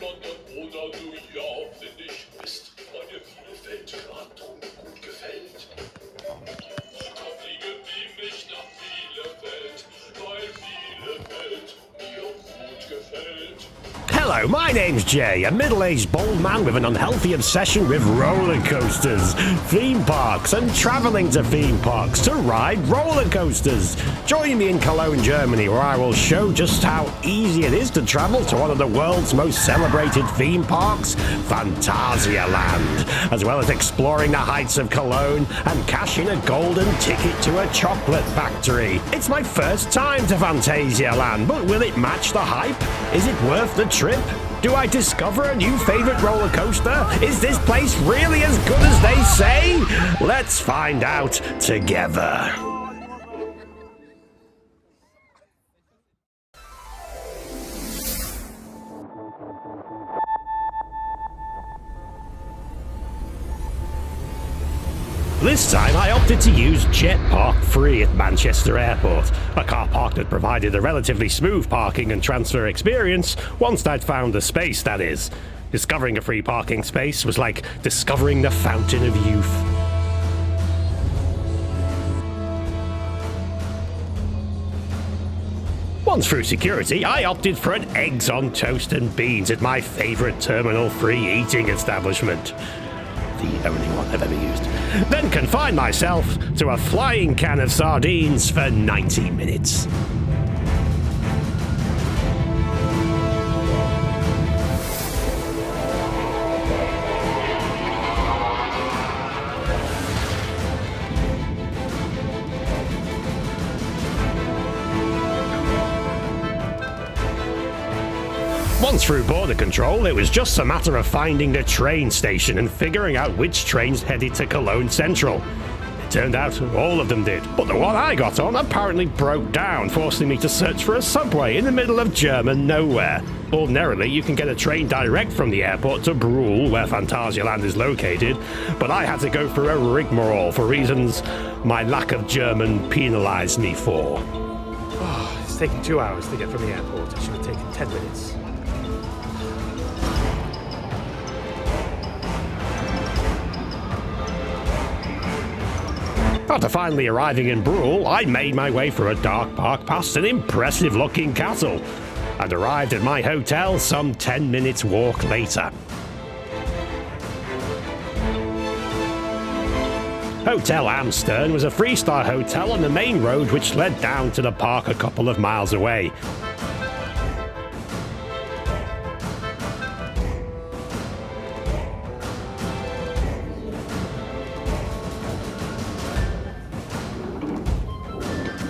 London oder New York, finde ich, ist meine Bielefeld-Brandung gut gefällt. Da fliegen die mich nach Bielefeld, weil Bielefeld mir gut gefällt. Hello, my name's Jay, a middle-aged bald man with an unhealthy obsession with roller coasters, theme parks, and travelling to theme parks to ride roller coasters. Join me in Cologne, Germany, where I will show just how easy it is to travel to one of the world's most celebrated theme parks, Phantasialand, as well as exploring the heights of Cologne and cashing a golden ticket to a chocolate factory. It's my first time to Phantasialand, but will it match the hype? Is it worth the trip? Do I discover a new favourite roller coaster? Is this place really as good as they say? Let's find out together. This time I opted to use Jet Park Free at Manchester Airport, a car park that provided a relatively smooth parking and transfer experience once I'd found the space, that is. Discovering a free parking space was like discovering the fountain of youth. Once through security, I opted for an eggs on toast and beans at my favourite Terminal 3 eating establishment. The only one I've ever used. Then confined myself to a flying can of sardines for 90 minutes. Once through border control, it was just a matter of finding the train station and figuring out which trains headed to Cologne Central. It turned out all of them did, but the one I got on apparently broke down, forcing me to search for a subway in the middle of German nowhere. Ordinarily, you can get a train direct from the airport to Bruhl, where Phantasialand is located, but I had to go through a rigmarole for reasons my lack of German penalised me for. Oh, it's taken 2 hours to get from the airport. It should have taken 10 minutes. After finally arriving in Bruhl, I made my way through a dark park past an impressive-looking castle and arrived at my hotel some 10 minutes walk later. Hotel Amsterdam was a 3-star hotel on the main road which led down to the park a couple of miles away.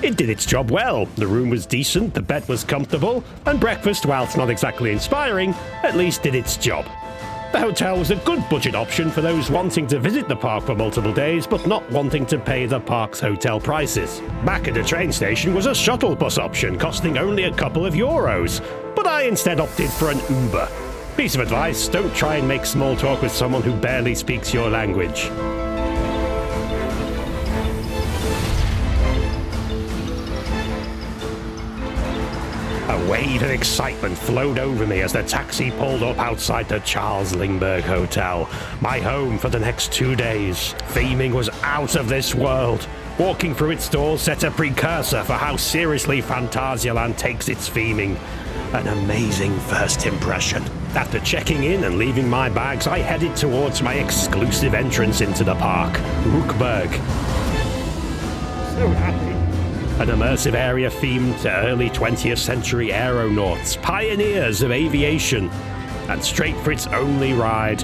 It did its job well. The room was decent, the bed was comfortable, and breakfast, whilst not exactly inspiring, at least did its job. The hotel was a good budget option for those wanting to visit the park for multiple days but not wanting to pay the park's hotel prices. Back at the train station was a shuttle bus option costing only a couple of euros, but I instead opted for an Uber. Piece of advice, don't try and make small talk with someone who barely speaks your language. A wave of excitement flowed over me as the taxi pulled up outside the Charles Linburgh Hotel, my home for the next 2 days. Theming was out of this world. Walking through its doors set a precursor for how seriously Phantasialand takes its theming. An amazing first impression. After checking in and leaving my bags, I headed towards my exclusive entrance into the park, Ruckberg. So happy. An immersive area themed to early 20th century aeronauts, pioneers of aviation. And straight for its only ride,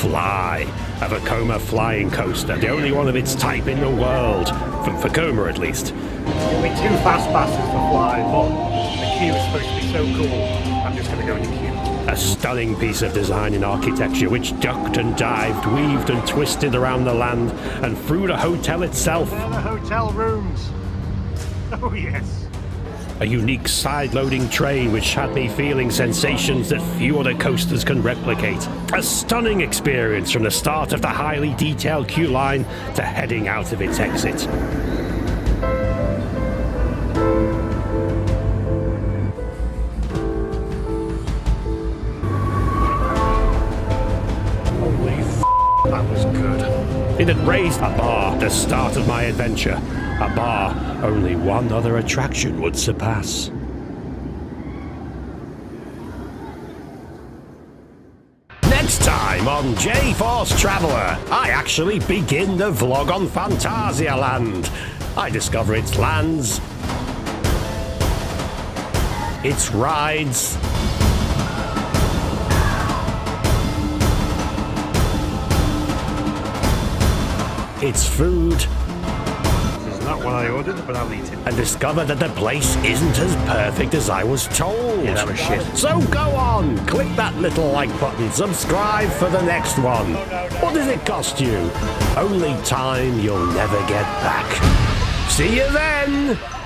Fly, a Vekoma flying coaster, the only one of its type in the world, from Vekoma at least. There'll be 2 fast passes for Fly, but the queue is supposed to be so cool. I'm just going to go in the queue. A stunning piece of design and architecture which ducked and dived, weaved and twisted around the land and through the hotel itself. They're the hotel rooms. Oh yes. A unique side-loading train which had me feeling sensations that few other coasters can replicate. A stunning experience from the start of the highly detailed queue line to heading out of its exit. had raised a bar at the start of my adventure. A bar only one other attraction would surpass. Next time on J-Force Traveller, I actually begin the vlog on Phantasialand. I discover its lands, its rides, its food, It's not what I ordered, but I'll eat it. and discover that the place isn't as perfect as I was told. Yeah, that was shit. So go on, click that little like button, subscribe for the next one. What does it cost you? Only time you'll never get back. See you then!